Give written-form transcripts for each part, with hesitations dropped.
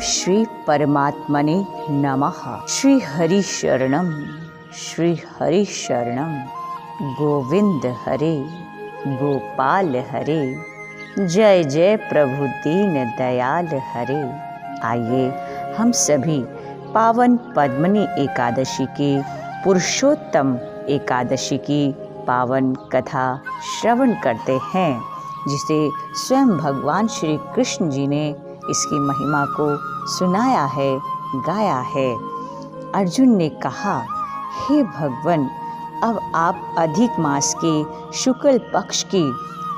श्री परमात्मने नमः। श्री हरि शरणम, श्री हरि शरणम। गोविंद हरे, गोपाल हरे, जय जय प्रभु दीन दयाल हरे। आइए हम सभी पावन पद्मनी एकादशी के पुरुषोत्तम एकादशी की पावन कथा श्रवण करते हैं, जिसे स्वयं भगवान श्री कृष्ण जी ने इसकी महिमा को सुनाया है, गाया है। अर्जुन ने कहा, हे भगवान, अब आप अधिक मास के शुक्ल पक्ष की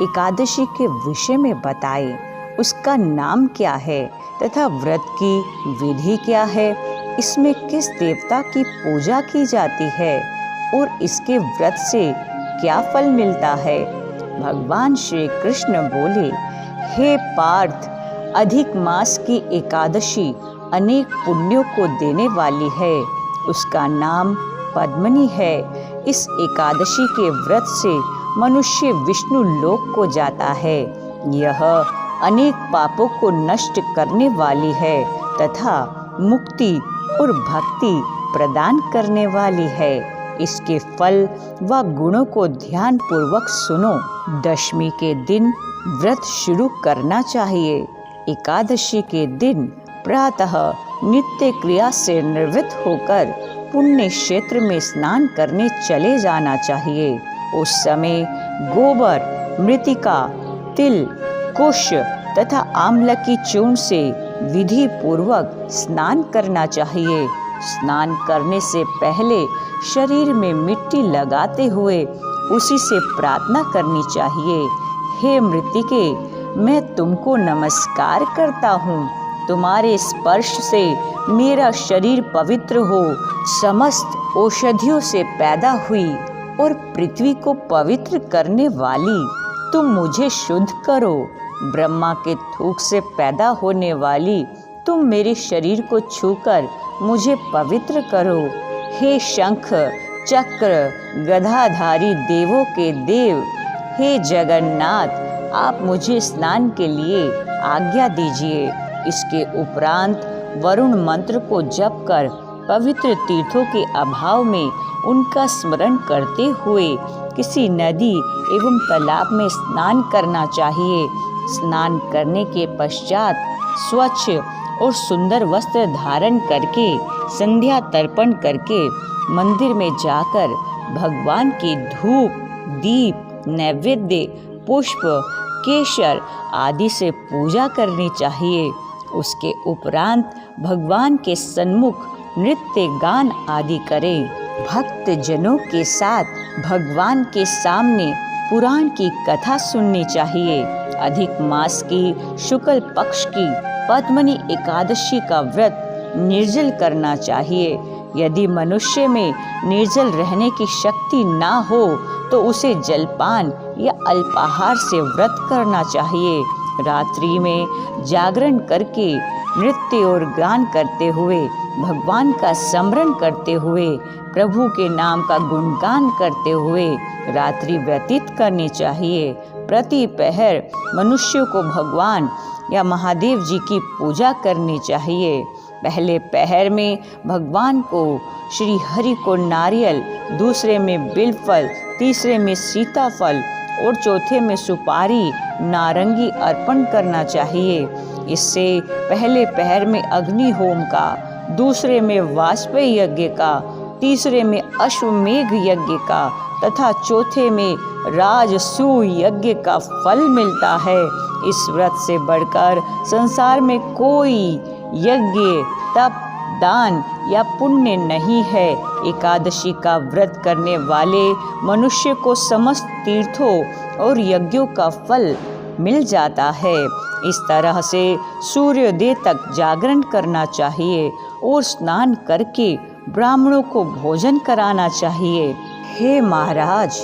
एकादशी के विषय में बताएं। उसका नाम क्या है तथा व्रत की विधि क्या है, इसमें किस देवता की पूजा की जाती है और इसके व्रत से क्या फल मिलता है। भगवान श्री कृष्ण बोले, हे पार्थ, अधिक मास की एकादशी अनेक पुण्यों को देने वाली है। उसका नाम पद्मनी है। इस एकादशी के व्रत से मनुष्य विष्णु लोक को जाता है। यह अनेक पापों को नष्ट करने वाली है तथा मुक्ति और भक्ति प्रदान करने वाली है। इसके फल व गुणों को ध्यान पूर्वक सुनो। दशमी के दिन व्रत शुरू करना चाहिए। एकादशी के दिन प्रातः नित्य क्रिया से निवृत्त होकर पुण्य क्षेत्र में स्नान करने चले जाना चाहिए। उस समय गोबर, मृतिका, तिल, कुश तथा आंवला की चूर्ण से विधि पूर्वक स्नान करना चाहिए। स्नान करने से पहले शरीर में मिट्टी लगाते हुए उसी से प्रार्थना करनी चाहिए, हे मृतिके, मैं तुमको नमस्कार करता हूँ। तुम्हारे स्पर्श से मेरा शरीर पवित्र हो। समस्त औषधियों से पैदा हुई और पृथ्वी को पवित्र करने वाली तुम मुझे शुद्ध करो। ब्रह्मा के थूक से पैदा होने वाली तुम मेरे शरीर को छूकर मुझे पवित्र करो। हे शंख, चक्र, गधाधारी देवों के देव, हे जगन्नाथ, आप मुझे स्नान के लिए आज्ञा दीजिए। इसके उपरांत वरुण मंत्र को जप कर पवित्र तीर्थों के अभाव में उनका स्मरण करते हुए किसी नदी एवं तालाब में स्नान करना चाहिए। स्नान करने के पश्चात स्वच्छ और सुंदर वस्त्र धारण करके संध्या तर्पण करके मंदिर में जाकर भगवान की धूप, दीप, नैवेद्य, पुष्प, केशर आदि से पूजा करनी चाहिए। उसके उपरांत भगवान के सन्मुख नृत्य गान आदि करें। भक्त जनों के साथ भगवान के सामने पुराण की कथा सुननी चाहिए। अधिक मास की शुक्ल पक्ष की पद्मनी एकादशी का व्रत निर्जल करना चाहिए। यदि मनुष्य में निर्जल रहने की शक्ति ना हो तो उसे जलपान या अल्पाहार से व्रत करना चाहिए। रात्रि में जागरण करके नृत्य और गान करते हुए, भगवान का स्मरण करते हुए, प्रभु के नाम का गुणगान करते हुए रात्रि व्यतीत करनी चाहिए। प्रति पहर मनुष्य को भगवान या महादेव जी की पूजा करनी चाहिए। पहले पहर में भगवान को श्री हरि को नारियल, दूसरे में बिलफल, तीसरे में सीताफल और चौथे में सुपारी, नारंगी अर्पण करना चाहिए। इससे पहले पहर में अग्नि होम का, दूसरे में वाजपेय यज्ञ का, तीसरे में अश्वमेघ यज्ञ का तथा चौथे में राजसूय यज्ञ का फल मिलता है। इस व्रत से बढ़कर संसार में कोई यज्ञ, तप, दान या पुण्य नहीं है। एकादशी का व्रत करने वाले मनुष्य को समस्त तीर्थों और यज्ञों का फल मिल जाता है। इस तरह से सूर्योदय तक जागरण करना चाहिए और स्नान करके ब्राह्मणों को भोजन कराना चाहिए। हे महाराज,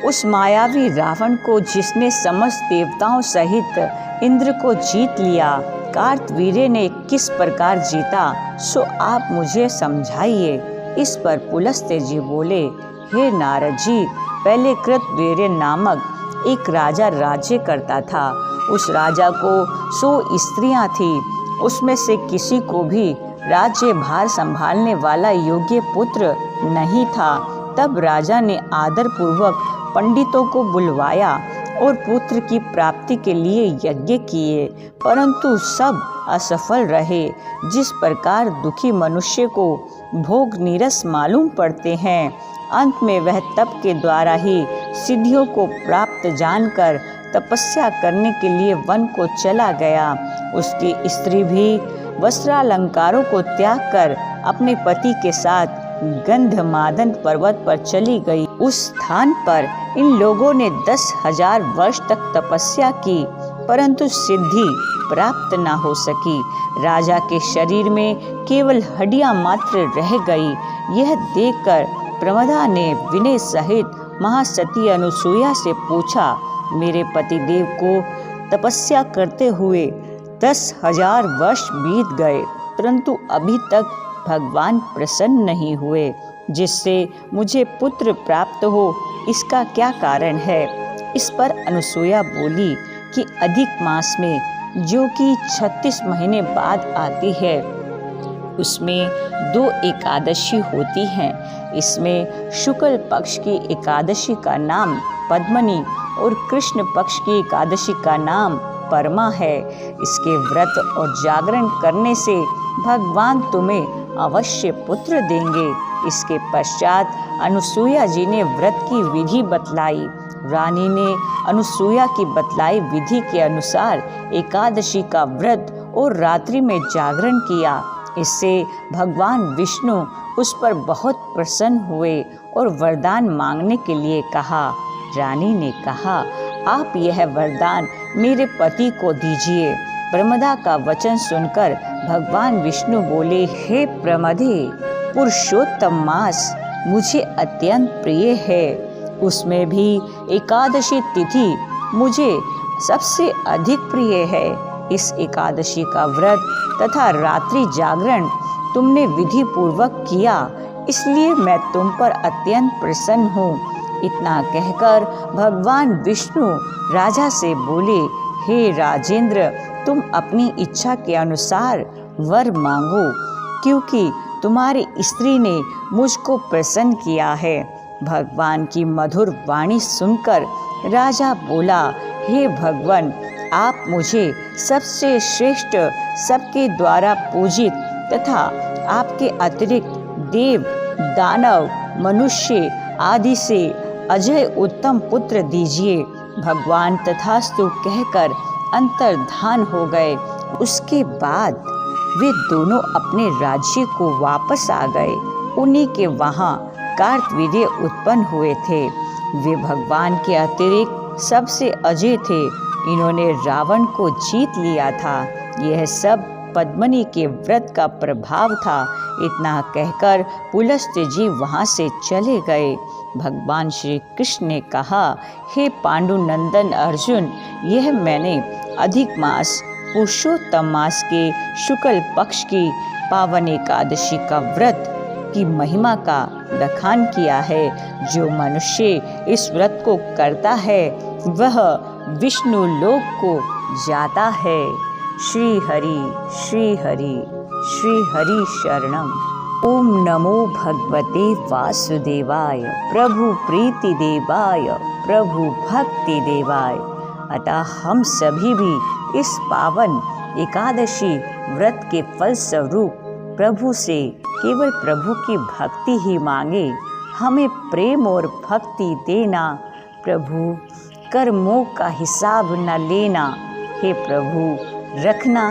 उस मायावी रावण को जिसने समस्त देवताओं सहित इंद्र को जीत लिया, कार्तवीर्य ने किस प्रकार जीता, सो आप मुझे समझाइए। इस पर पुलस्त्य जी बोले, हे नारद जी, पहले कृतवीर्य नामक एक राजा राज्य करता था। उस राजा को 100 स्त्रियां थी उसमें से किसी को भी राज्य भार संभालने वाला योग्य पुत्र नहीं था। तब राजा ने आदर पूर्वक पंडितों को बुलवाया और पुत्र की प्राप्ति के लिए यज्ञ किए, परंतु सब असफल रहे। जिस प्रकार दुखी मनुष्य को भोग नीरस मालूम पड़ते हैं, अंत में वह तप के द्वारा ही सिद्धियों को प्राप्त जानकर तपस्या करने के लिए वन को चला गया। उसकी स्त्री भी वस्त्रालंकारों को त्याग कर अपने पति के साथ गंधमादन पर्वत पर चली गई। उस स्थान पर इन लोगों ने 10,000 वर्ष तक तपस्या की, परंतु सिद्धि प्राप्त न हो सकी। राजा के शरीर में केवल हड्डियां मात्र रह गई। यह देखकर प्रमदा ने विनय सहित महासती अनुसुईया से पूछा, मेरे पतिदेव को तपस्या करते हुए 10,000 वर्ष बीत गए, परंतु अभी तक भगवान प्रसन्न नहीं हुए, जिससे मुझे पुत्र प्राप्त हो, इसका क्या कारण है? इस पर अनुसुईया बोली कि अधिक मास में, जो कि 36 महीने बाद आती है, उसमें 2 एकादशी होती हैं। इसमें शुक्ल पक्ष की एकादशी का नाम पद्मनी और कृष्ण पक्ष की एकादशी का नाम परमा है। इसके व्रत और जागरण करने से भगवान तुम्हें अवश्य पुत्र देंगे। इसके पश्चात अनुसुईया जी ने व्रत की विधि बतलाई। रानी ने अनुसुईया की बतलाई विधि के अनुसार एकादशी का व्रत और रात्रि में जागरण किया। इससे भगवान विष्णु उस पर बहुत प्रसन्न हुए और वरदान मांगने के लिए कहा। रानी ने कहा, आप यह वरदान मेरे पति को दीजिए। प्रमदा का वचन सुनकर भगवान विष्णु बोले, हे प्रमदे, पुरुषोत्तम मास मुझे अत्यंत प्रिय है। उसमें भी एकादशी तिथि मुझे सबसे अधिक प्रिय है। इस एकादशी का व्रत तथा रात्रि जागरण तुमने विधि पूर्वक किया, इसलिए मैं तुम पर अत्यंत प्रसन्न हूँ। इतना कहकर भगवान विष्णु राजा से बोले, हे राजेंद्र, तुम अपनी इच्छा के अनुसार वर मांगो, क्योंकि तुम्हारी स्त्री ने मुझको प्रसन्न किया है। भगवान की मधुर वाणी सुनकर राजा बोला, हे भगवान, आप मुझे सबसे श्रेष्ठ, सबके द्वारा पूजित तथा आपके अतिरिक्त देव, दानव, मनुष्य आदि से अजय उत्तम पुत्र दीजिए। भगवान तथास्तु कहकर अंतर्धान हो गए। उसके बाद वे दोनों अपने राज्य को वापस आ गए। उन्हीं के वहाँ कार्तवीर्य उत्पन्न हुए थे। वे भगवान के अतिरिक्त सबसे अजय थे। इन्होंने रावण को जीत लिया था। यह सब पद्मनी के व्रत का प्रभाव था। इतना कहकर पुलस्त्य जी वहाँ से चले गए। भगवान श्री कृष्ण ने कहा, हे पांडुनंदन अर्जुन, यह मैंने अधिक मास पुरुषोत्तम मास के शुक्ल पक्ष की पावन एकादशी का व्रत की महिमा का बखान किया है। जो मनुष्य इस व्रत को करता है वह विष्णु लोक को जाता है। श्री हरि श्री हरि श्री हरि शरणम। ओम नमो भगवते वासुदेवाय, प्रभु प्रीति देवाय, प्रभु भक्ति देवाय। अतः हम सभी भी इस पावन एकादशी व्रत के फल स्वरूप प्रभु से केवल प्रभु की भक्ति ही मांगे। हमें प्रेम और भक्ति देना प्रभु, कर्मों का हिसाब न लेना। हे प्रभु, रखना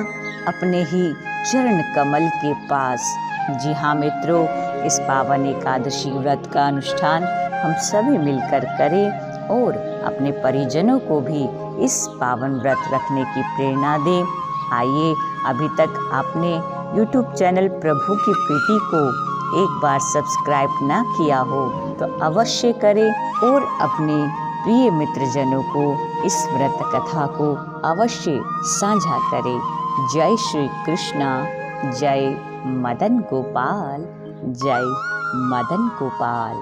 अपने ही चरण कमल के पास। जी हाँ मित्रों, इस पावन एकादशी व्रत का अनुष्ठान हम सभी मिलकर करें और अपने परिजनों को भी इस पावन व्रत रखने की प्रेरणा दें। आइए, अभी तक आपने YouTube चैनल प्रभु की प्रीति को एक बार सब्सक्राइब ना किया हो तो अवश्य करें और अपने प्रिय मित्रजनों को इस व्रत कथा को अवश्य साझा करें। जय श्री कृष्णा, जय मदन गोपाल, जय मदन गोपाल।